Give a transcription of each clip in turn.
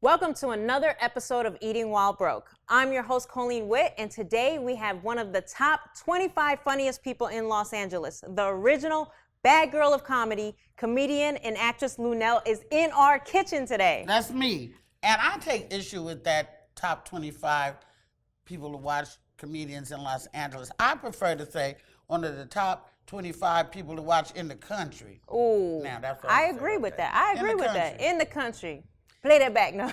Welcome to another episode of Eating While Broke. I'm your host, Colleen Witt, and today we have one of the top 25 funniest people in Los Angeles. The original bad girl of comedy, comedian and actress Luenell is in our kitchen today. That's me. And I take issue with that top 25 people to watch comedians in Los Angeles. I prefer to say one of the top 25 people to watch in the country. Ooh, now, that's what I agree with that. I agree with that. In the country. Play that back, no.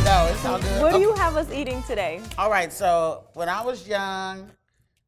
No, it's all good. What do you have us eating today? All right, so when I was young,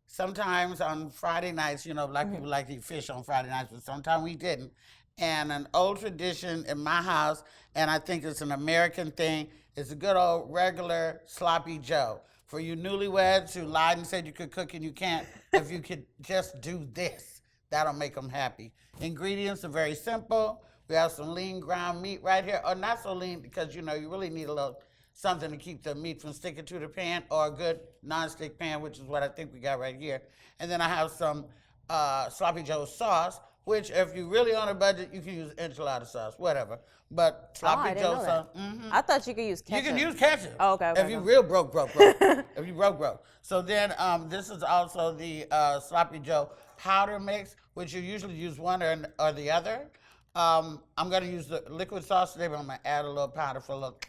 sometimes on Friday nights, black people like to eat fish on Friday nights, but sometimes we didn't. And an old tradition in my house, and I think it's an American thing, is a good old regular sloppy Joe. For you newlyweds who lied and said you could cook and you can't, if you could just do this, that'll make them happy. Ingredients are very simple. We have some lean ground meat right here, or not so lean because you really need a little something to keep the meat from sticking to the pan, or a good non-stick pan, which is what I think we got right here. And then I have some sloppy Joe sauce, which if you're really on a budget, you can use enchilada sauce, whatever. But sloppy Joe sauce. I thought you could use ketchup. You can use ketchup. Oh, okay. If you real broke. If you broke. So then this is also the sloppy Joe powder mix, which you usually use one or the other. I'm gonna use the liquid sauce today, but I'm gonna add a little powder for a little.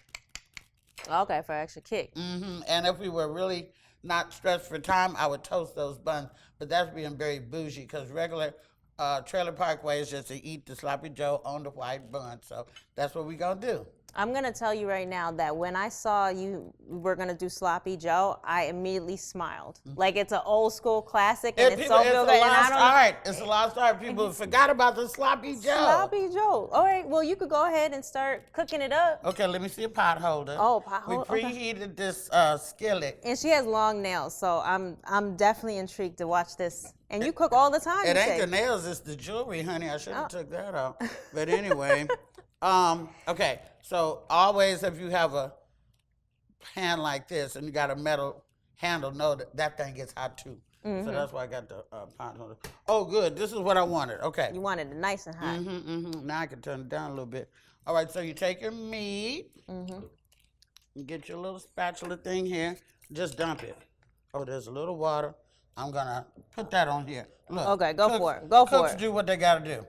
Okay, for extra kick. And if we were really not stressed for time, I would toast those buns. But that's being very bougie because regular Trailer Park way is just to eat the sloppy Joe on the white bun. So that's what we're gonna do. I'm going to tell you right now that when I saw you were going to do Sloppy Joe, I immediately smiled. Like it's an old school classic and it's so good. It's a lost art. People forgot about the Sloppy Joe. Sloppy Joe. All right, well, you could go ahead and start cooking it up. Okay, let me see a pot holder. Oh, pot holder. We preheated this skillet. And she has long nails, so I'm definitely intrigued to watch this. And you cook all the time, It ain't the nails, it's the jewelry, honey. I should have took that out. But anyway, okay. So always if you have a pan like this and you got a metal handle, know that thing gets hot too. So that's why I got the pot holder. Oh, good. This is what I wanted. Okay. You wanted it nice and hot. Now I can turn it down a little bit. All right, so you take your meat, you get your little spatula thing here, just dump it. Oh, there's a little water. I'm gonna put that on here. Look. Okay, go for it. Go for cooks it. do what they gotta do.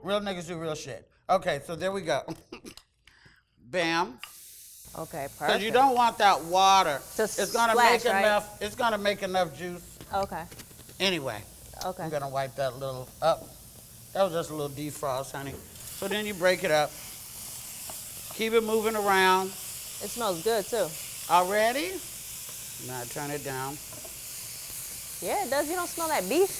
Real niggas do real shit. Okay, so there we go. Bam. Okay, perfect. Because you don't want that water. It's gonna make enough. It's gonna make enough juice. Okay. Anyway. Okay. I'm gonna wipe that little up. That was just a little defrost, honey. So then you break it up. Keep it moving around. It smells good too. Already? Now turn it down. Yeah, it does. You don't smell that beef.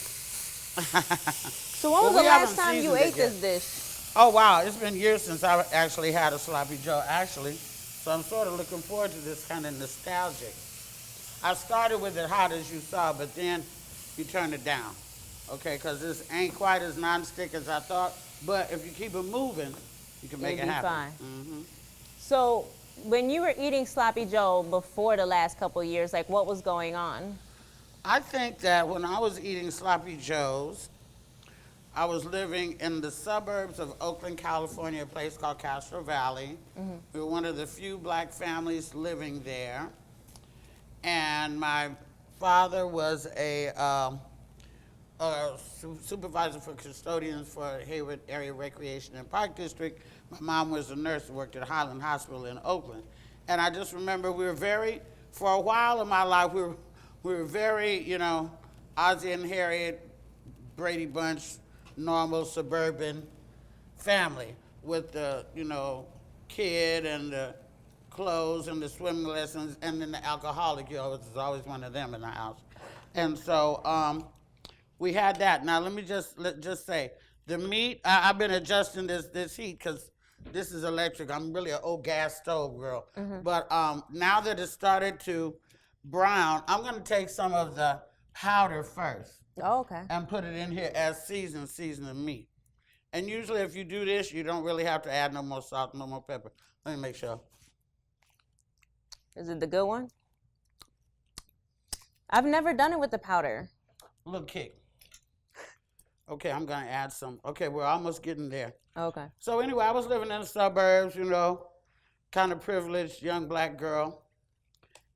So when was the last time you ate this dish? Oh, wow. It's been years since I actually had a sloppy Joe, actually. So I'm sort of looking forward to this kind of nostalgic. I started with it hot, as you saw, but then you turn it down, okay? Because this ain't quite as nonstick as I thought. But if you keep it moving, you can make it happen. Fine. So when you were eating Sloppy Joe before the last couple of years, like what was going on? I think that when I was eating Sloppy Joes, I was living in the suburbs of Oakland, California, a place called Castro Valley. We were one of the few black families living there. And my father was a supervisor for custodians for Hayward Area Recreation and Park District. My mom was a nurse who worked at Highland Hospital in Oakland. And I just remember for a while in my life, we were very, Ozzie and Harriet, Brady Bunch, normal suburban family with the, kid and the clothes and the swimming lessons and then the alcoholic. There's always one of them in the house. And so we had that. Now let me just say, the meat, I've been adjusting this heat because this is electric. I'm really an old gas stove girl. But now that it started to brown, I'm gonna take some of the powder first Oh, okay. and put it in here as seasoned meat. And usually if you do this, you don't really have to add no more salt, no more pepper. Let me make sure. Is it the good one? I've never done it with the powder. A little kick. Okay, I'm gonna add some. Okay, we're almost getting there. Okay. So anyway, I was living in the suburbs, you know, kind of privileged young black girl.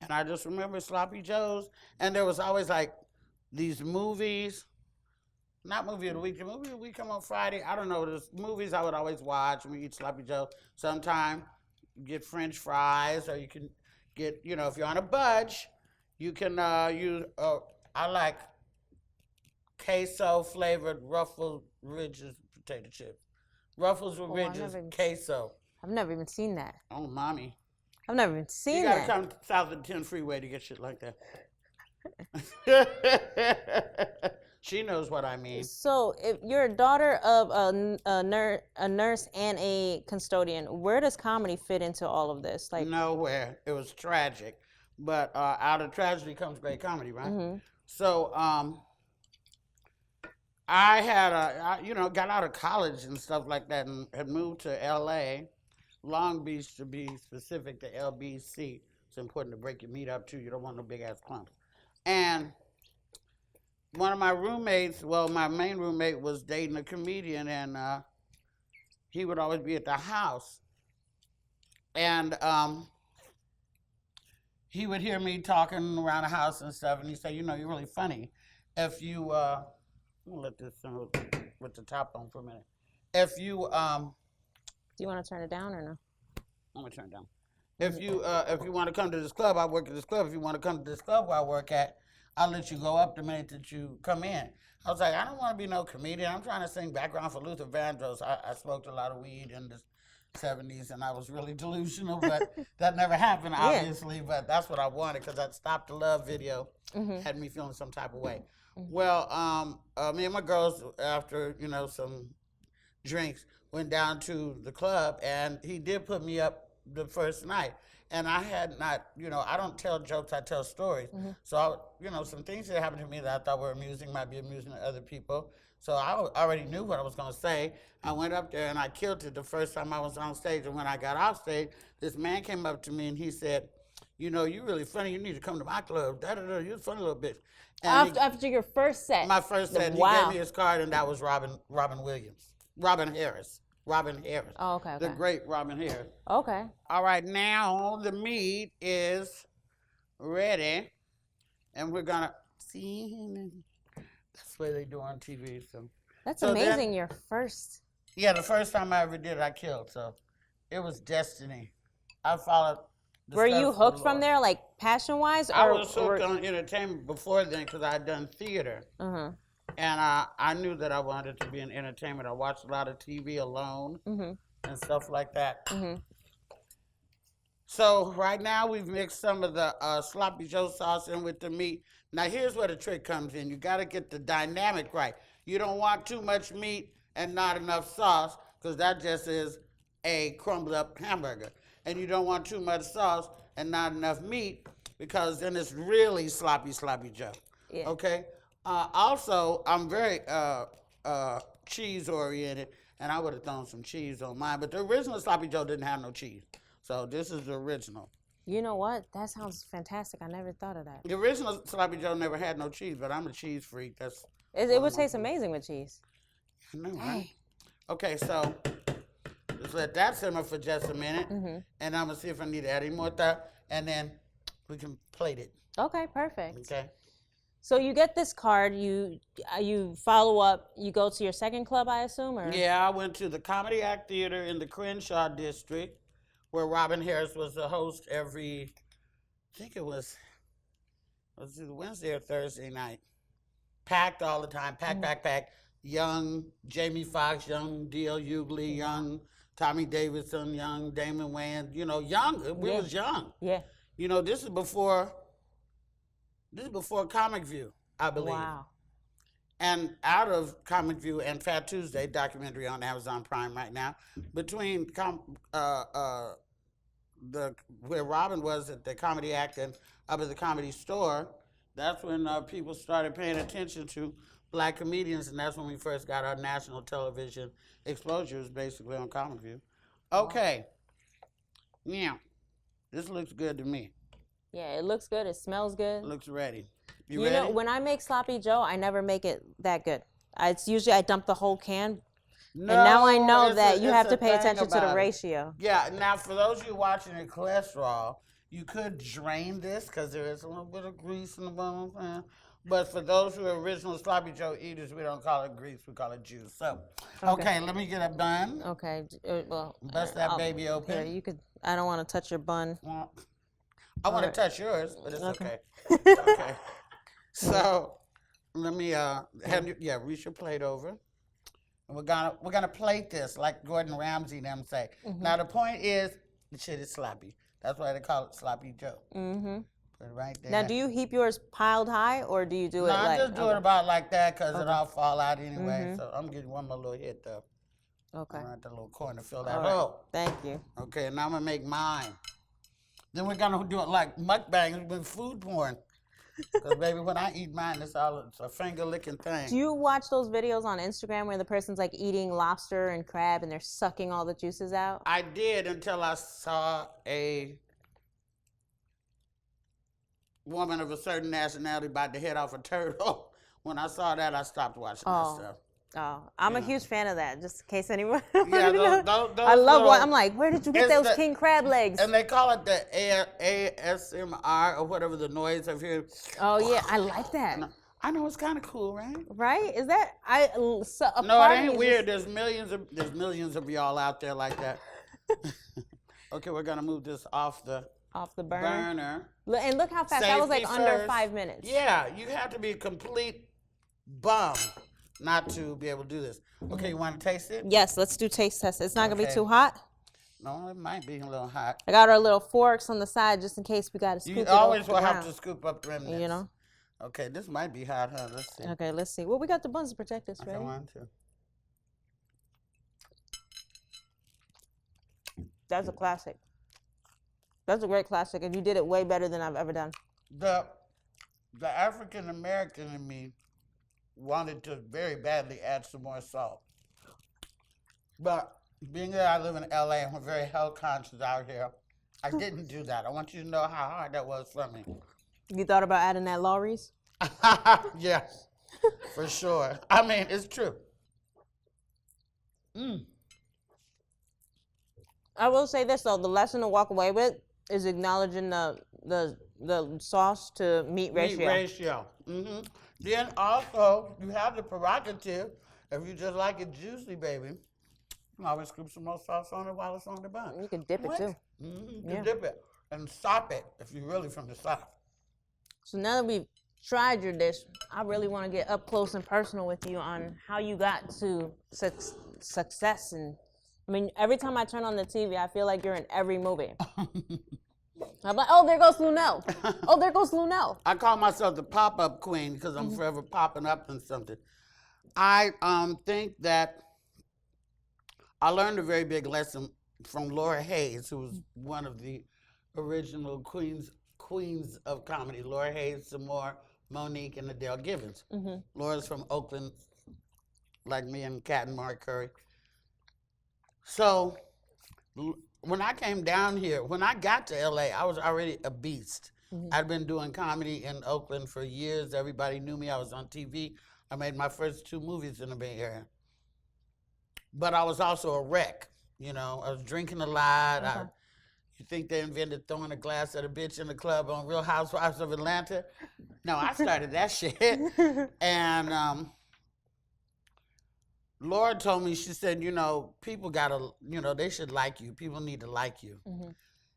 And I just remember Sloppy Joe's. And there was always like these movies, not movie of the week, the movie of the week come on Friday. I don't know, there's movies I would always watch when we eat Sloppy Joe. Sometime you get French fries, or you can get, you know, if you're on a budge, you can use, I like queso flavored Ruffles Ridges potato chips. Ruffles with Ridges, queso. I've never even seen that. Oh, mommy. I've never even seen that. You gotta come south of the 10 freeway to get shit like that. She knows what I mean. So, if you're a daughter of a nurse and a custodian, where does comedy fit into all of this? Like nowhere. It was tragic, but out of tragedy comes great comedy, right? Mm-hmm. So, I had got out of college and stuff like that, and had moved to L.A., Long Beach to be specific, to LBC. It's important to break your meat up too. You don't want no big ass clumps. And one of my roommates, well, my main roommate was dating a comedian, and he would always be at the house. And he would hear me talking around the house and stuff, and he'd say, you know, you're really funny. If you, I'm gonna let this thing with the top on for a minute. If you, do you want to turn it down or no? I'm gonna turn it down. If you want to come to this club, I work at this club. If you want to come to this club where I work at, I'll let you go up the minute that you come in. I was like, I don't want to be no comedian. I'm trying to sing background for Luther Vandross. I smoked a lot of weed in the 70s, and I was really delusional, but that never happened, obviously. Yeah. But that's what I wanted, because that Stop the Love video had me feeling some type of way. Well, me and my girls, after, you know, some drinks, went down to the club, and he did put me up the first night. And I had not, you know, I don't tell jokes, I tell stories. So, some things that happened to me that I thought were amusing might be amusing to other people. So I already knew what I was going to say. I went up there and I killed it the first time I was on stage. And when I got off stage, this man came up to me and he said, you know, you're really funny. You need to come to my club. You're a funny little bitch. And after your first set? My first set. Wow. He gave me his card, and that was Robin Harris. Oh, okay. The great Robin Harris. Okay. All right, now the meat is ready, and we're gonna see. That's what they do on TV. So that's amazing. Your first. Yeah, the first time I ever did it, I killed. So it was destiny. I followed. Were you hooked from there, like passion-wise? I was hooked on entertainment before then, because I had done theater. And I knew that I wanted to be in entertainment. I watched a lot of TV alone and stuff like that. So right now we've mixed some of the Sloppy Joe sauce in with the meat. Now here's where the trick comes in. You got to get the dynamic right. You don't want too much meat and not enough sauce, because that just is a crumbled up hamburger. And you don't want too much sauce and not enough meat, because then it's really sloppy Joe. Yeah. Okay? Also, I'm very cheese oriented, and I would have thrown some cheese on mine, but the original Sloppy Joe didn't have no cheese. So this is the original. You know what? That sounds fantastic. I never thought of that. The original Sloppy Joe never had no cheese, but I'm a cheese freak. It would taste amazing with cheese. I know, right? Okay, so just let that simmer for just a minute, and I'm gonna see if I need to add any more stuff, and then we can plate it. Okay, perfect. Okay. So you get this card, you follow up, you go to your second club, I assume, or? Yeah, I went to the Comedy Act Theater in the Crenshaw district, where Robin Harris was the host every, I think it was either Wednesday or Thursday night. Packed all the time, packed. Young Jamie Foxx, young D.L. Hughley, young Tommy Davidson, young Damon Wayans, young. We was young. Yeah. This is before Comic View, I believe. Wow. And out of Comic View and Fat Tuesday, documentary on Amazon Prime right now, between where Robin was at the Comedy Act and up at the Comedy Store, That's when people started paying attention to black comedians, and that's when we first got our national television exposures, basically on Comic View. Okay, yeah, this looks good to me. Yeah, it looks good. It smells good. Looks ready. You ready? know, when I make sloppy Joe, I never make it that good. It's usually I dump the whole can. No, and now I know that you it's have a to pay thing attention to the about it. ratio. Yeah, now for those of you watching in cholesterol, you could drain this because there is a little bit of grease in the bottom. But for those who are original sloppy Joe eaters, we don't call it grease, we call it juice. So, okay, let me get a bun. Okay, well, Bust that baby open. Here, you could. I don't want to touch your bun. Well, I want to touch yours, but it's okay. Okay. Okay. So, let me reach your plate over. And we're gonna plate this like Gordon Ramsay and them say. Now the point is the shit is sloppy. That's why they call it sloppy Joe. Put it right there. Now, do you heep yours piled high, or do you do it like? I just do it about like that because it'll fall out anyway. So I'm getting one more little hit though. Okay. Around that little corner, fill that hole. Thank you. Okay, now I'm gonna make mine. Then we're gonna do it like mukbangs with food porn. Because baby, when I eat mine, it's a finger licking thing. Do you watch those videos on Instagram where the person's like eating lobster and crab and they're sucking all the juices out? I did until I saw a woman of a certain nationality about to head off a turtle. When I saw that, I stopped watching that stuff. Oh, I'm a huge fan of that. Just in case anyone. Yeah, those I love what I'm like. Where did you get those king crab legs? And they call it the ASMR or whatever the noise of here. Oh yeah, I like that. I know it's kind of cool, right? Right? Is that No, it ain't weird. There's millions of y'all out there like that. Okay, we're gonna move this off the burner. And look how fast. That was like under 5 minutes. Yeah, you have to be a complete bum not to be able to do this. Okay, you want to taste it? Yes, let's do taste test. It's not gonna be too hot. No, it might be a little hot. I got our little forks on the side just in case we got to scoop it. You always will have to scoop up the remnants. You know. Okay, this might be hot, huh? Let's see. Okay, let's see. Well, we got the buns to protect us, right? I want to. That's a classic. That's a great classic, and you did it way better than I've ever done. The African American in me wanted to very badly add some more salt. But being that I live in LA and we're very health conscious out here, I didn't do that. I want you to know how hard that was for me. You thought about adding that Lawry's? Yeah, for sure. I mean, it's true. I will say this though, the lesson to walk away with is acknowledging the sauce to meat ratio. Meat ratio. Then also, you have the prerogative, if you just like it juicy, baby, you can always scoop some more sauce on it while it's on the bun. You can dip it too. You can dip it and sop it if you're really from the South. So now that we've tried your dish, I really want to get up close and personal with you on how you got to success. And I mean, every time I turn on the TV, I feel like you're in every movie. I'm like, oh, there goes Lunell. Oh, there goes Lunell. I call myself the pop-up queen because I'm forever popping up in something. I think that I learned a very big lesson from Laura Hayes, who was one of the original queens of comedy. Laura Hayes, some more, Monique, and Adele Givens. Laura's from Oakland, like me and Katt and Mark Curry. So when I came down here, when I got to LA, I was already a beast. I'd been doing comedy in Oakland for years. Everybody knew me. I was on TV. I made my first 2 movies in the Bay Area. But I was also a wreck. You know, I was drinking a lot. You think they invented throwing a glass at a bitch in the club on Real Housewives of Atlanta? No, I started that shit. And Laura told me, she said, you know, people gotta, you know, they should like you. People need to like you.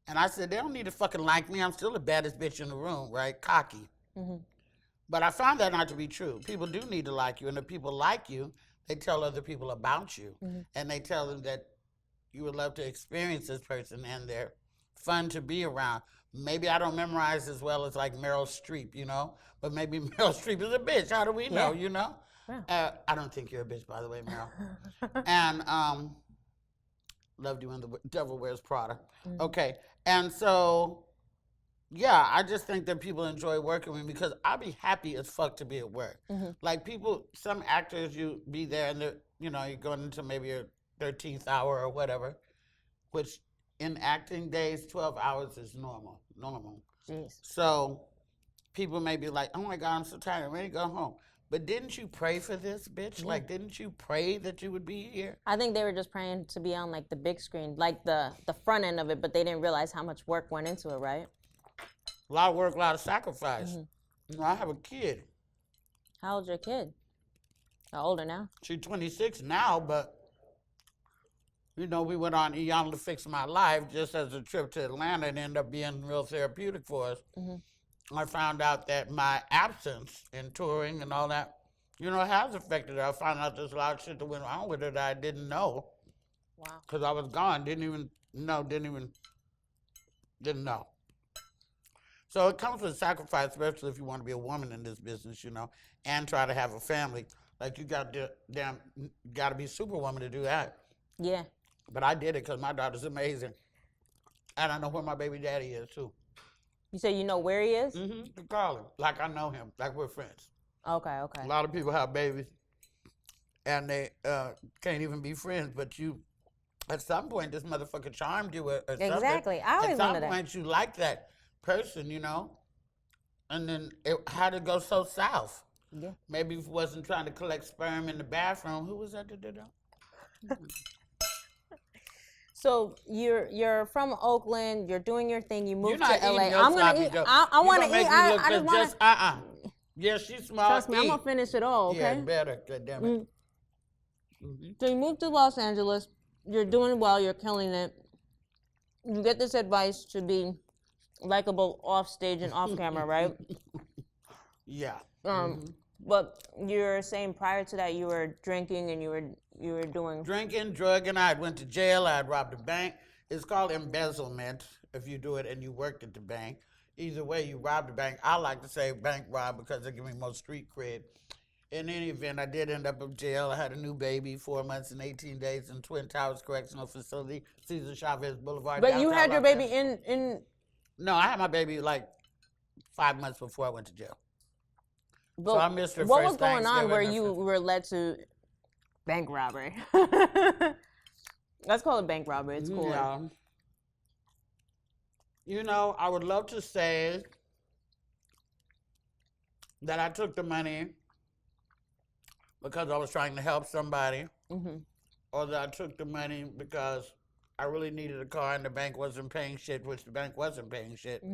And I said, they don't need to fucking like me. I'm still the baddest bitch in the room, right? Cocky. But I found that not to be true. People do need to like you. And if people like you, they tell other people about you. And they tell them that you would love to experience this person and they're fun to be around. Maybe I don't memorize as well as like Meryl Streep, you know? But maybe Meryl Streep is a bitch. How do we know, you know? Yeah. I don't think you're a bitch, by the way, Meryl. And loved you in The Devil Wears Prada. Okay, and so Yeah, I just think that people enjoy working with me because I'd be happy as fuck to be at work. Like people, some actors, you be there and they're, you're going into maybe your 13th hour or whatever, which in acting days, 12 hours is normal. Jeez. So people may be like, oh my God, I'm so tired, I'm ready to go home. But didn't you pray for this, bitch? Yeah. Like, didn't you pray that you would be here? I think they were just praying to be on like the big screen, like the front end of it, but they didn't realize how much work went into it, right? A lot of work, a lot of sacrifice. I have a kid. How old's your kid? How older now? She's 26 now, but we went on Eon to Fix My Life just as a trip to Atlanta and ended up being real therapeutic for us. I found out that my absence in touring and all that, has affected her. I found out there's a lot of shit that went on with her that I didn't know. Wow. Because I was gone, didn't know. So it comes with sacrifice, especially if you want to be a woman in this business, and try to have a family. Like you got to be superwoman to do that. Yeah. But I did it because my daughter's amazing, and I know where my baby daddy is too. You say you know where he is? You call him like I know him, like we're friends. Okay. A lot of people have babies, and they can't even be friends. But at some point, this motherfucker charmed you or something. Exactly. I always wondered that. At some point, you like that person, and then how did it go so south? Yeah. Maybe if it wasn't trying to collect sperm in the bathroom. Who was that that did that? So you're from Oakland. You're doing your thing. You moved You're not to LA. eating no I'm gonna sloppy eat. Joe. I want to eat. I just want to. Yeah, she's smart. Trust me, I'm gonna finish it all. Okay. Yeah, better. God damn it. So you moved to Los Angeles. You're doing well. You're killing it. You get this advice to be likable off stage and off camera, right? Yeah. But you're saying prior to that you were drinking and you were doing Drinking, drugging. I went to jail. I had robbed a bank. It's called embezzlement if you do it and you worked at the bank. Either way, you robbed the bank. I like to say bank rob because they give me more street cred. In any event, I did end up in jail. I had a new baby, 4 months and 18 days in Twin Towers Correctional Facility, Cesar Chavez Boulevard. But you had your Los baby Angeles. in No, I had my baby like 5 months before I went to jail. But so I missed her what first was going on Thanksgiving where and you first- were led to bank robbery? Let's call it bank robbery. It's cool. Yeah. I would love to say that I took the money because I was trying to help somebody, or that I took the money because I really needed a car and the bank wasn't paying shit, which the bank wasn't paying shit.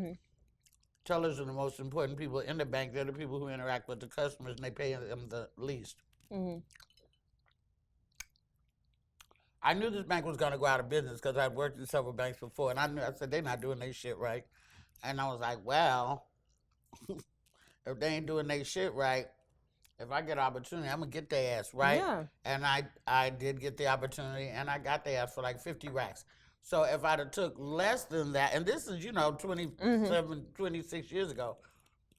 Tellers are the most important people in the bank. They're the people who interact with the customers and they pay them the least. I knew this bank was going to go out of business because I'd worked in several banks before, and I said, they're not doing their shit right. And I was like, well, if they ain't doing their shit right, if I get an opportunity, I'm going to get their ass, right? Yeah. And I did get the opportunity, and I got their ass for like 50 racks. So if I'd have took less than that, and this is, 26 years ago,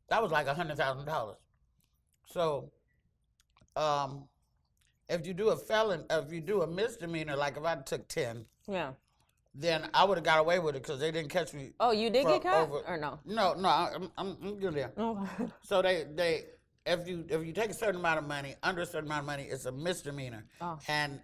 that was like $100,000. So, if you do a misdemeanor, like if I took 10, Yeah. then I would have got away with it because they didn't catch me. Oh, you did get caught or no? No, I'm good there. Okay. So if you take a certain amount of money, under a certain amount of money, it's a misdemeanor, and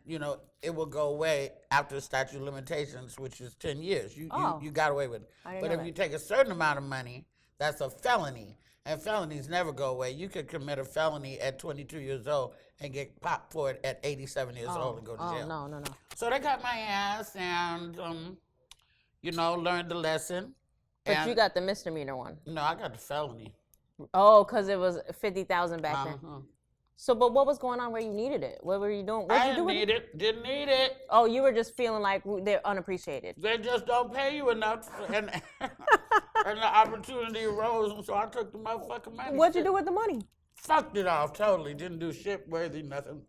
it will go away after the statute of limitations, which is 10 years. You got away with it. But if you take a certain amount of money, that's a felony. And felonies never go away. You could commit a felony at 22 years old and get popped for it at 87 years old and go to jail. No. So they got my ass and, learned the lesson. But you got the misdemeanor one. No, I got the felony. Oh, because it was 50,000 back then. So, but what was going on where you needed it? What were you doing? I didn't need it. Didn't need it. Oh, you were just feeling like they're unappreciated. They just don't pay you enough, and the opportunity arose, and so I took the motherfucking money. What'd you do with the money? Fucked it off totally. Didn't do shit worthy, nothing.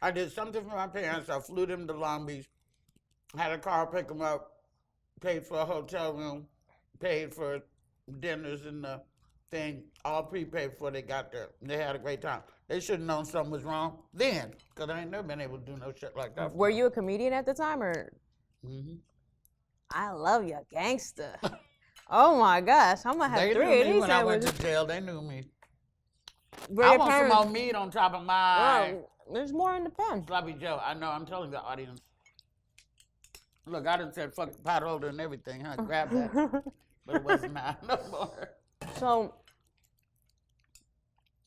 I did something for my parents. I flew them to Long Beach, had a car pick them up, paid for a hotel room, paid for dinners and the thing, all prepaid before they got there. They had a great time. They should have known something was wrong then, because I ain't never been able to do no shit like that. Were you a comedian at the time, or? I love you, gangster. Oh my gosh, I'm gonna have They 3 knew of me these when I went sandwiches. to jail. They knew me. Were I your want some parents? more meat on top of my There's more in the pan. sloppy Joe. I know. I'm telling the audience. Look, I done said fuck the pot holder and everything. Huh? Grab that, but it wasn't mine no more.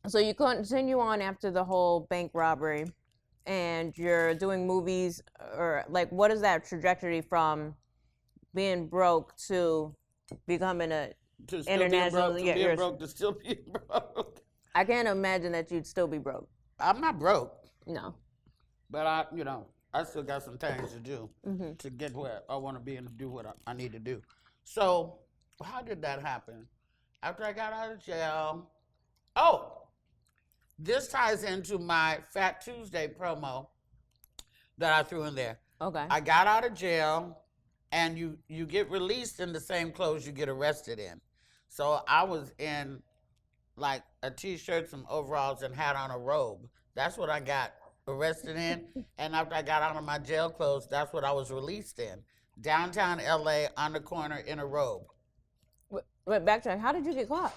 So you continue on after the whole bank robbery, and you're doing movies, or like, what is that trajectory from being broke to becoming a To still international? being broke, to being broke, to still being broke. I can't imagine that you'd still be broke. I'm not broke. No. But I still got some things to do to get where I want to be and to do what I need to do. So, how did that happen? After I got out of jail, this ties into my Fat Tuesday promo that I threw in there. Okay. I got out of jail, and you get released in the same clothes you get arrested in. So I was in like a t-shirt, some overalls, and had on a robe. That's what I got arrested in. And after I got out of my jail clothes, that's what I was released in. Downtown LA, on the corner, in a robe. Wait, backtrack. How did you get caught?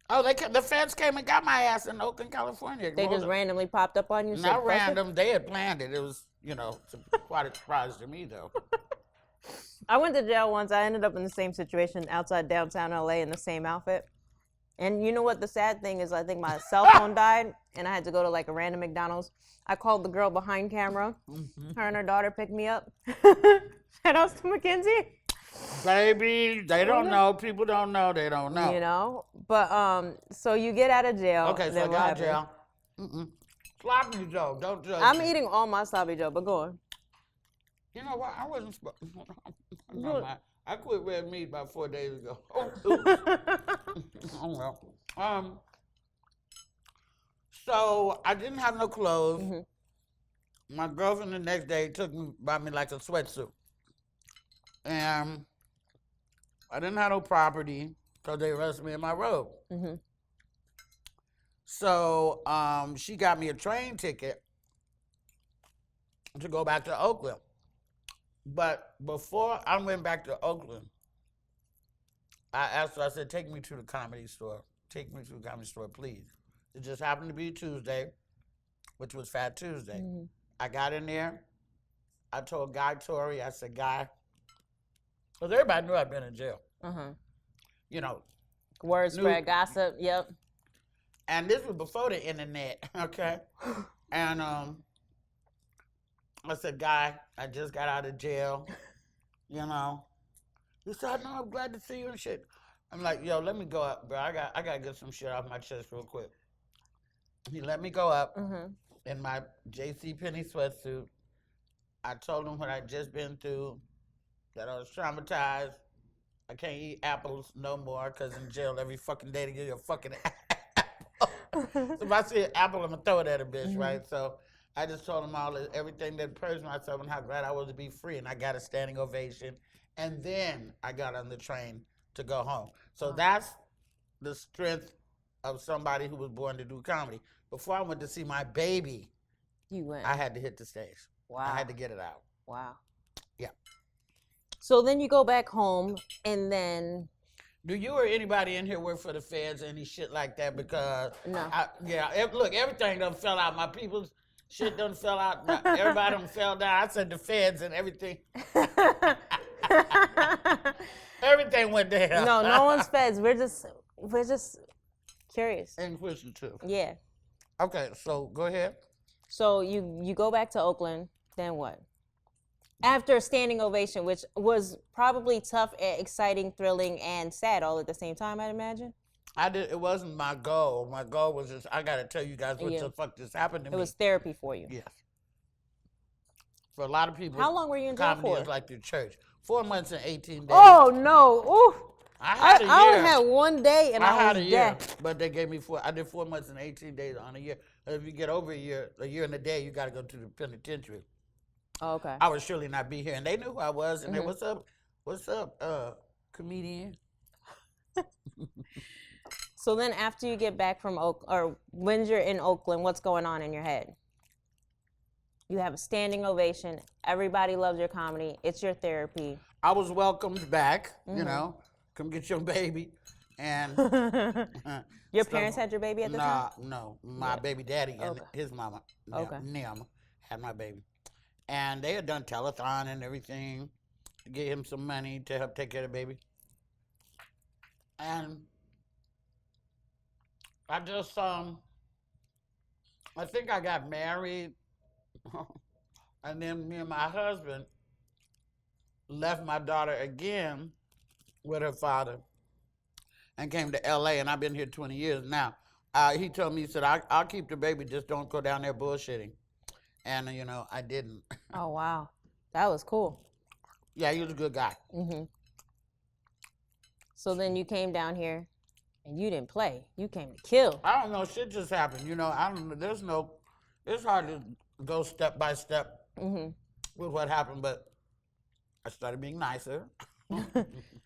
Oh, the feds came and got my ass in Oakland, California. They just randomly popped up on you? Not random. They had planned it. It was, quite a surprise to me, though. I went to jail once. I ended up in the same situation outside downtown LA in the same outfit. And you know what the sad thing is? I think my cell phone died, and I had to go to like a random McDonald's. I called the girl behind camera. Her and her daughter picked me up. Shout outs to Mackenzie. Baby, they don't know. People don't know. They don't know. But so you get out of jail. Okay, so I got out of jail. Sloppy Joe, don't judge I'm me. eating all my sloppy Joe, but go on. You know what? I wasn't supposed. I quit red meat about 4 days ago. Oh well. So I didn't have no clothes. My girlfriend the next day bought me like a sweatsuit, and I didn't have no property because they arrested me in my robe. So she got me a train ticket to go back to Oakland. But before I went back to Oakland, I asked her, I said, take me to the comedy store. Take me to the comedy store, please. It just happened to be Tuesday, which was Fat Tuesday. I got in there. I told Guy Torrey, I said, Guy, because everybody knew I'd been in jail. Word spread, gossip, yep. And this was before the internet, okay? And I said, Guy, I just got out of jail, He said, no, I'm glad to see you and shit. I'm like, yo, let me go up, bro. I got to get some shit off my chest real quick. He let me go up in my JCPenney sweatsuit. I told him what I'd just been through, that I was traumatized. I can't eat apples no more because in jail every fucking day they give you a fucking apple. So if I see an apple, I'm going to throw it at a bitch, right? So I just told him everything that purged myself and how glad I was to be free. And I got a standing ovation. And then I got on the train to go home. So that's the strength of somebody who was born to do comedy. Before I went to see my baby, I had to hit the stage. Wow. I had to get it out. Wow. Yeah. So then you go back home, and then... Do you or anybody in here work for the feds or any shit like that? Because, no. Look, everything done fell out. My people's shit done fell out. Everybody done fell down. I said the feds and everything. Everything went to hell. No one's feds. We're just curious. Inquisitive. Yeah. Okay, so go ahead. So you go back to Oakland, then what? After a standing ovation, which was probably tough, exciting, thrilling, and sad all at the same time, I'd imagine. It wasn't my goal. My goal was just, I got to tell you guys what the fuck just happened to me. It was therapy for you. Yes. For a lot of people. How long were you in jail comedy for? is like your church. 4 months and 18 days. Oh, no. Ooh. I only had 1 day, and I had was a year, dead. but they gave me I did 4 months and 18 days on a year. If you get over a year and a day, you got to go to the penitentiary. Oh, okay. I would surely not be here. And they knew who I was. And they, what's up, comedian? So then after you get back from or when you're in Oakland, what's going on in your head? You have a standing ovation. Everybody loves your comedy. It's your therapy. I was welcomed back, come get your baby. And Your stuff. parents had your baby at the time? No. My Yeah. baby daddy and Okay. his mama, Okay. Nim, had my baby. And they had done telethon and everything to get him some money to help take care of the baby. And I just, I think I got married. And then me and my husband left my daughter again with her father and came to LA, and I've been here 20 years now. He told me, he said, I'll keep the baby, just don't go down there bullshitting. And, I didn't. Oh, wow. That was cool. Yeah, he was a good guy. Mm-hmm. So then you came down here and you didn't play. You came to kill. I don't know, shit just happened. I don't know, it's hard to go step by step with what happened, but I started being nicer.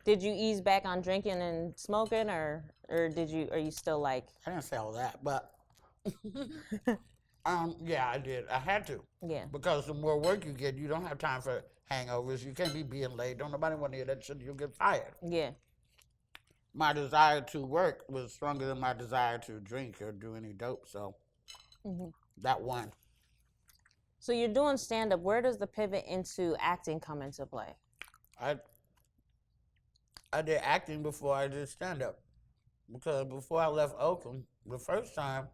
Did you ease back on drinking and smoking, or are you still like? I didn't say all that, but yeah, I did. I had to. Yeah. Because the more work you get, you don't have time for hangovers. You can't be being late. Don't nobody want to hear that shit. You'll get fired. Yeah. My desire to work was stronger than my desire to drink or do any dope, so that won. So you're doing stand-up. Where does the pivot into acting come into play? I did acting before I did stand-up. Because before I left Oakland, the first time,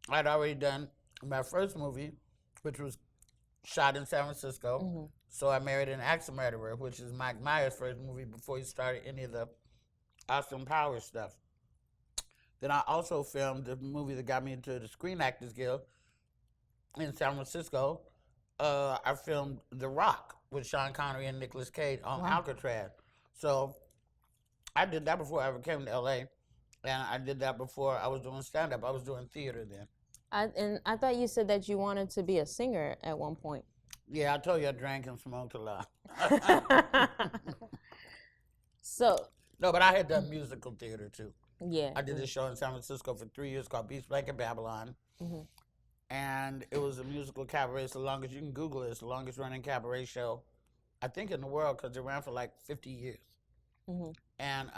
I'd already done my first movie, which was shot in San Francisco. So I Married an Axe Murderer, which is Mike Myers' first movie before he started any of the Austin Powers stuff. Then I also filmed the movie that got me into the Screen Actors Guild in San Francisco. I filmed The Rock with Sean Connery and Nicolas Cage on Alcatraz. So I did that before I ever came to LA. And I did that before I was doing stand-up. I was doing theater then. I thought you said that you wanted to be a singer at one point. Yeah, I told you I drank and smoked a lot. So. No, but I had done musical theater too. Yeah. I did a show in San Francisco for 3 years called Beach Blanket Babylon. And it was a musical cabaret. It's the longest, you can Google it, it's the longest running cabaret show, I think, in the world, because it ran for like 50 years. And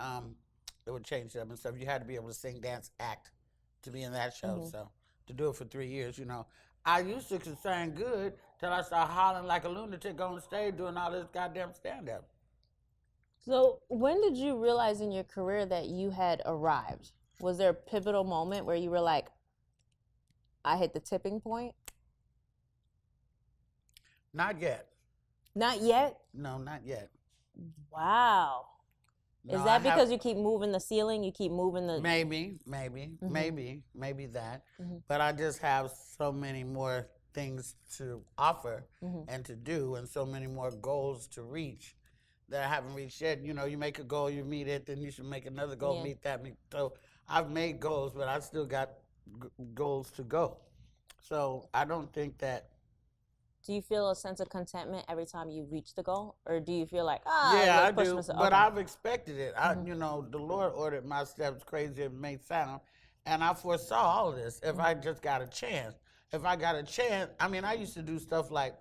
it would change up and stuff. You had to be able to sing, dance, act to be in that show. So to do it for 3 years, I used to sing good till I started hollering like a lunatic on the stage doing all this goddamn stand-up. So when did you realize in your career that you had arrived? Was there a pivotal moment where you were like, I hit the tipping point? Not yet. Not yet? No, not yet. Wow. No, is that because you keep moving the ceiling? You keep moving the... Maybe that. But I just have so many more things to offer and to do, and so many more goals to reach that I haven't reached yet. You make a goal, you meet it, then you should make another goal, meet that. So I've made goals, but I still got goals to go. So I don't think that... Do you feel a sense of contentment every time you reach the goal? Or do you feel like, yeah, I do, but I've expected it. The Lord ordered my steps, crazy it may sound, and I foresaw all of this if I just got a chance. If I got a chance, I used to do stuff like,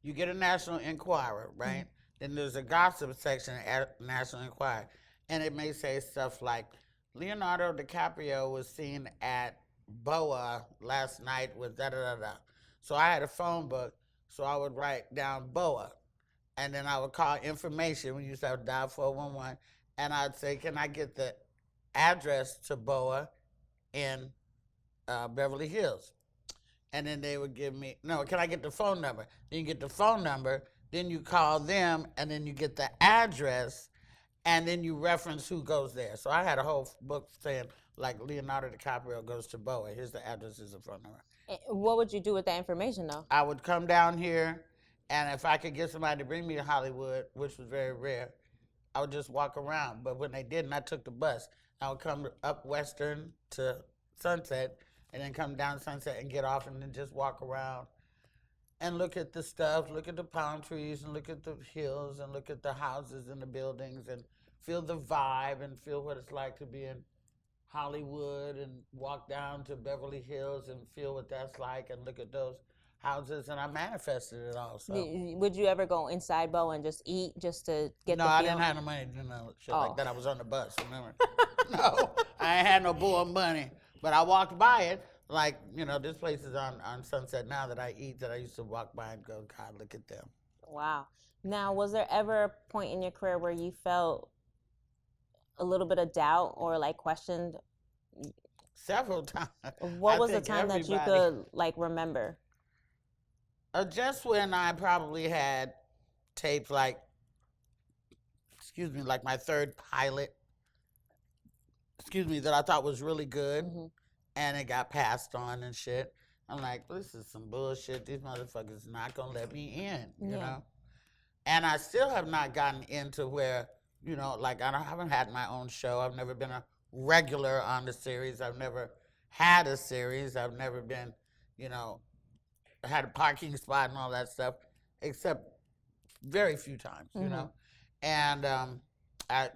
you get a National Enquirer, right? Then there's a gossip section at National Enquirer, and it may say stuff like, Leonardo DiCaprio was seen at Boa last night with da-da-da-da. So I had a phone book, so I would write down Boa, and then I would call information. We used to have dial 411, and I'd say, can I get the address to Boa in Beverly Hills? And then they would give me, no, can I get the phone number? Then you get the phone number, then you call them, and then you get the address, and then you reference who goes there. So I had a whole book saying, like, Leonardo DiCaprio goes to Boa. Here's the address, here's the phone number. What would you do with that information, though? I would come down here, and if I could get somebody to bring me to Hollywood, which was very rare, I would just walk around. But when they didn't, I took the bus. I would come up Western to Sunset, and then come down Sunset and get off and then just walk around and look at the stuff, look at the palm trees and look at the hills and look at the houses and the buildings and feel the vibe and feel what it's like to be in Hollywood and walk down to Beverly Hills and feel what that's like and look at those houses, and I manifested it all. So Would you ever go inside Bo and just eat just to get no, the feel? I didn't have no money to do no shit Oh. like that. I was on the bus, remember? No, I ain't had no bull money. But I walked by it, like, you know, this place is on Sunset now that I eat, that I used to walk by and go, God, look at them. Wow. Now, was there ever a point in your career where you felt a little bit of doubt or like questioned? Several times. What was the time that you could like remember? Just when I probably had taped like, excuse me, like my third pilot, excuse me, that I thought was really good, and it got passed on and shit. I'm like, this is some bullshit. These motherfuckers not gonna let me in, you know? And I still have not gotten into where, you know, like I haven't had my own show. I've never been a regular on the series. I've never had a series. I've never been, you know, had a parking spot and all that stuff, except very few times, you know? And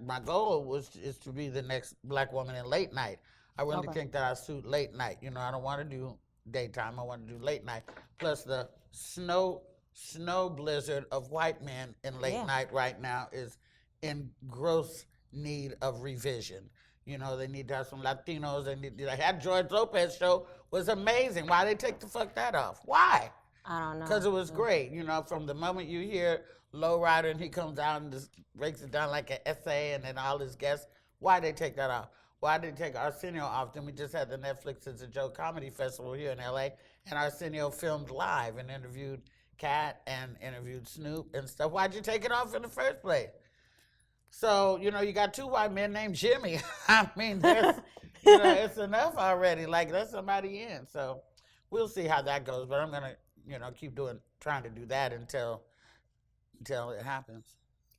my goal is to be the next black woman in late night. I really think that I suit late night. You know, I don't want to do daytime. I want to do late night. Plus the snow blizzard of white men in late night right now is in gross need of revision. You know, they need to have some Latinos. They had George Lopez show was amazing. Why they take the fuck that off? Why? I don't know. Because it was great. You know, from the moment you hear Lowrider and he comes out and just breaks it down like an essay, and then all his guests, why they take that off? Why did they take Arsenio off? Then we just had the Netflix It's a Joke Comedy Festival here in LA, and Arsenio filmed live and interviewed Katt and interviewed Snoop and stuff. Why'd you take it off in the first place? So, you know, you got two white men named Jimmy. I mean, there's, you know, it's enough already. Like, let somebody in. So we'll see how that goes. But I'm going to, you know, keep trying to do that until it happens.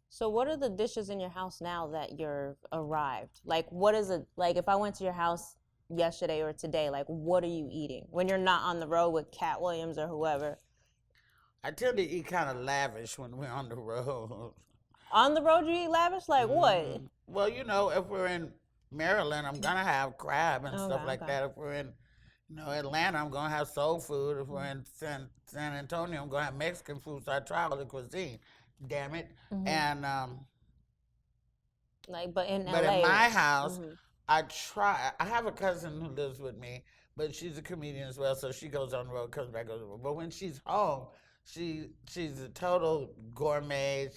So what are the dishes in your house now that you're arrived? Like, what is it, like if I went to your house yesterday or today, like what are you eating when you're not on the road with Katt Williams or whoever? I tend to eat kind of lavish when we're on the road. On the road you eat lavish? Like what? Well, you know, if we're in Maryland, I'm going to have crab and stuff like that. If we're in, you know, Atlanta, I'm going to have soul food. If we're in San Antonio, I'm going to have Mexican food. So I travel the cuisine. Damn it. And but in LA, my house, I have a cousin who lives with me, but she's a comedian as well, so she goes on the road, comes back, goes on the road. But when she's home, she's a total gourmet.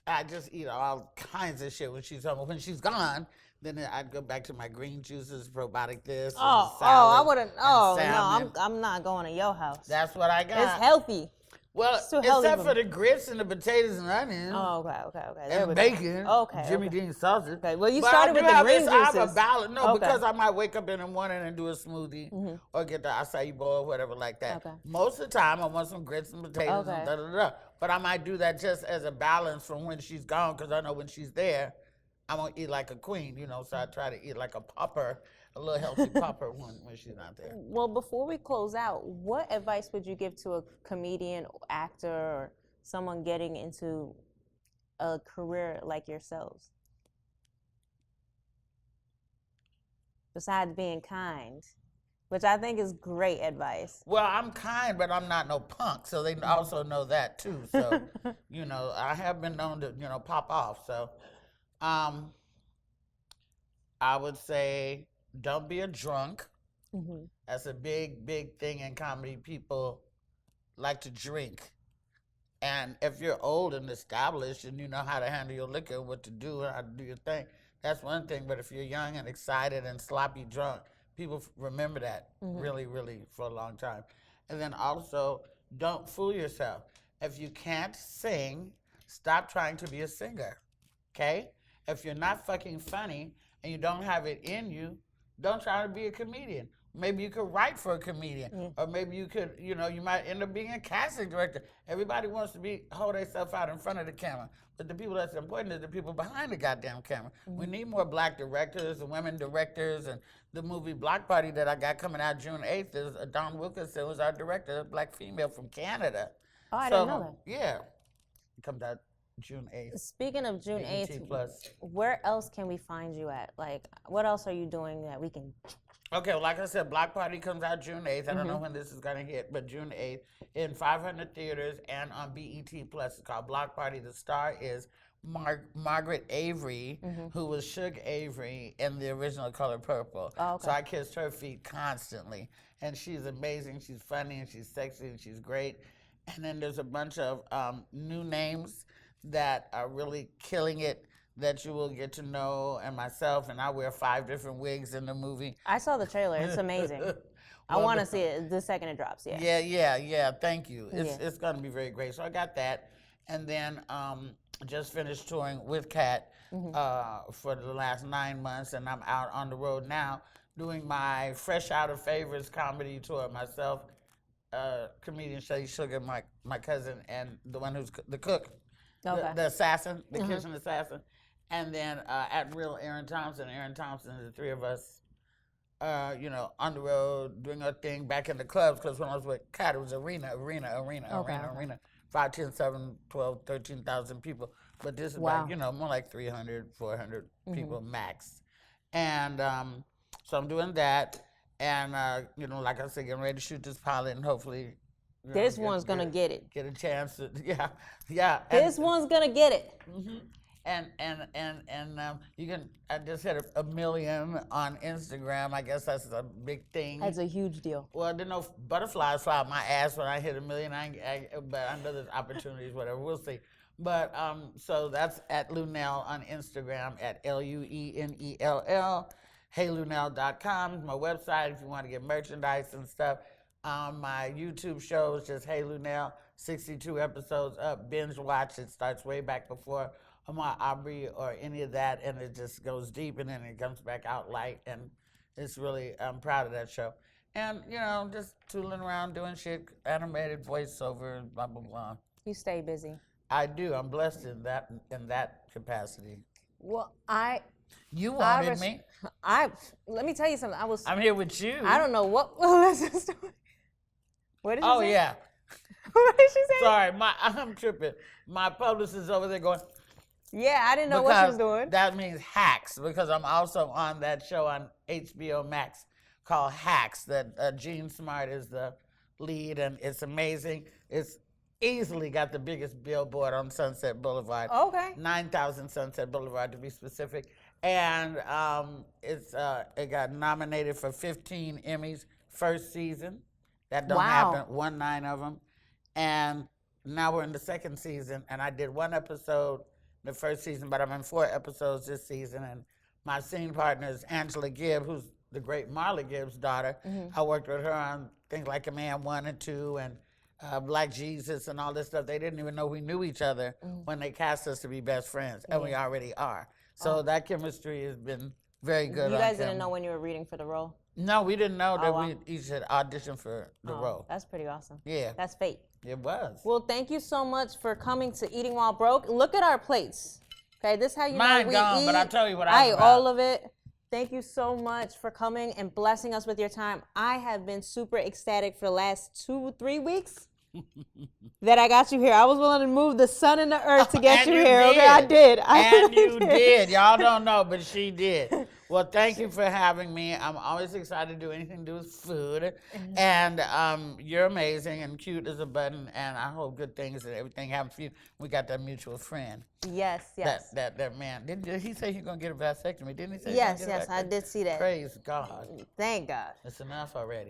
I just eat all kinds of shit when she's home. But when she's gone, then I'd go back to my green juices, probiotic this. I wouldn't. Oh no, I'm not going to your house. That's what I got. It's healthy. Well, except for the grits and the potatoes and onions. Oh, okay. And bacon. Okay. Jimmy Dean sausage. Okay. Well, you started with the green juices. I have a balance. No, because I might wake up in the morning and do a smoothie or get the acai bowl or whatever like that. Okay. Most of the time, I want some grits and potatoes and da-da-da. But I might do that just as a balance from when she's gone, because I know when she's there, I'm going to eat like a queen, you know, so I try to eat like a pauper, a little healthy pauper when she's not there. Well, before we close out, what advice would you give to a comedian, actor, or someone getting into a career like yourselves? Besides being kind, which I think is great advice. Well, I'm kind, but I'm not no punk, so they also know that too. So, you know, I have been known to, you know, pop off. So, I would say don't be a drunk. That's a big thing in comedy. People like to drink. And if you're old and established and you know how to handle your liquor, what to do, and how to do your thing, that's one thing. But if you're young and excited and sloppy drunk, people remember that really for a long time. And then also, don't fool yourself. If you can't sing, stop trying to be a singer, okay? If you're not fucking funny and you don't have it in you, don't try to be a comedian. Maybe you could write for a comedian, or maybe you could, you know, you might end up being a casting director. Everybody wants to hold themselves out in front of the camera, but the people that's important is the people behind the goddamn camera. We need more black directors and women directors, and the movie Block Party that I got coming out June 8th is Dawn Wilkinson was our director, a black female from Canada. Oh, I didn't know that. Yeah, it comes out June 8th. Speaking of June 8th, where else can we find you at? Like, what else are you doing that we can Okay, well, like I said, Block Party comes out June 8th. I don't know when this is going to hit, but June 8th in 500 theaters and on BET Plus. It's called Block Party. The star is Margaret Avery, who was Suge Avery in the original Color Purple. Oh, okay. So I kissed her feet constantly. And she's amazing. She's funny and she's sexy and she's great. And then there's a bunch of new names that are really killing it that you will get to know, and myself, and I wear 5 different wigs in the movie. I saw the trailer. It's amazing. I want to see it the second it drops. Yeah. Yeah. Thank you. It's going to be very great. So I got that, and then just finished touring with Katt for the last 9 months, and I'm out on the road now doing my Fresh Out of Favors comedy tour. Myself, comedian Shay Sugar, my cousin, and the one who's the cook, the assassin, the kitchen assassin. And then at Real Aaron Thompson, the 3 of us, on the road, doing our thing back in the clubs, because when I was with Katt, it was arena, 5, 10, 7, 12, 13,000 people. But this is like, more like 300, 400 people max. And so I'm doing that. And, like I said, getting ready to shoot this pilot, and hopefully this one's going to get it. Get a chance to, yeah. This one's going to get it. And you can. I just hit a million on Instagram. I guess that's a big thing. That's a huge deal. Well, there no butterflies fly out my ass when I hit a million. But I know there's opportunities, whatever. We'll see. But so that's at Luenell on Instagram at Luenell. HeyLunell.com is my website if you want to get merchandise and stuff. My YouTube show is just Hey Lunell, 62 episodes up. Binge watch. It starts way back before Ahmaud Arbery or any of that, and it just goes deep, and then it comes back out light, and it's really, I'm proud of that show. And, just tooling around doing shit, animated voiceover, and blah, blah, blah. You stay busy. I do. I'm blessed in that capacity. Well, You wanted me. Let me tell you something. I'm here with you. I don't know what. What did she say? Oh, yeah. What did she say? Sorry, I'm tripping. My publicist is over there going, yeah, I didn't know what she was doing. That means Hacks, because I'm also on that show on HBO Max called Hacks, that Gene Smart is the lead, and it's amazing. It's easily got the biggest billboard on Sunset Boulevard. Okay. 9,000 Sunset Boulevard, to be specific. And it got nominated for 15 Emmys first season. That don't happen, 9 of them. And now we're in the second season, and I did 1 episode the first season, but I'm in 4 episodes this season, and my scene partner is Angela Gibb, who's the great Marla Gibb's daughter. I worked with her on things like A Man 1 and 2 and Black Jesus and all this stuff. They didn't even know we knew each other when they cast us to be best friends, and we already are. So that chemistry has been very good. You guys didn't know when you were reading for the role? No, we didn't know that we each had auditioned for the role. That's pretty awesome. Yeah. That's fate. It was. Well, thank you so much for coming to Eating While Broke. Look at our plates. Okay, this is how you Mine know we gone, eat. but I'll tell you what I ate all of it. Thank you so much for coming and blessing us with your time. I have been super ecstatic for the last 2-3 weeks that I got you here. I was willing to move the sun and the earth to get you here. Did. Okay, I did. And you did. Y'all don't know, but she did. Well, thank you for having me. I'm always excited to do anything to do with food. And you're amazing and cute as a button. And I hope good things and everything happen for you. We got that mutual friend. Yes. That man. Did he say he's going to get a vasectomy? Didn't he say Yes, I did see that. Praise God. Thank God. It's enough already.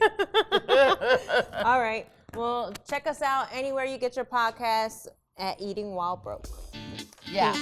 All right. Well, check us out anywhere you get your podcasts at Eating While Broke. Yeah.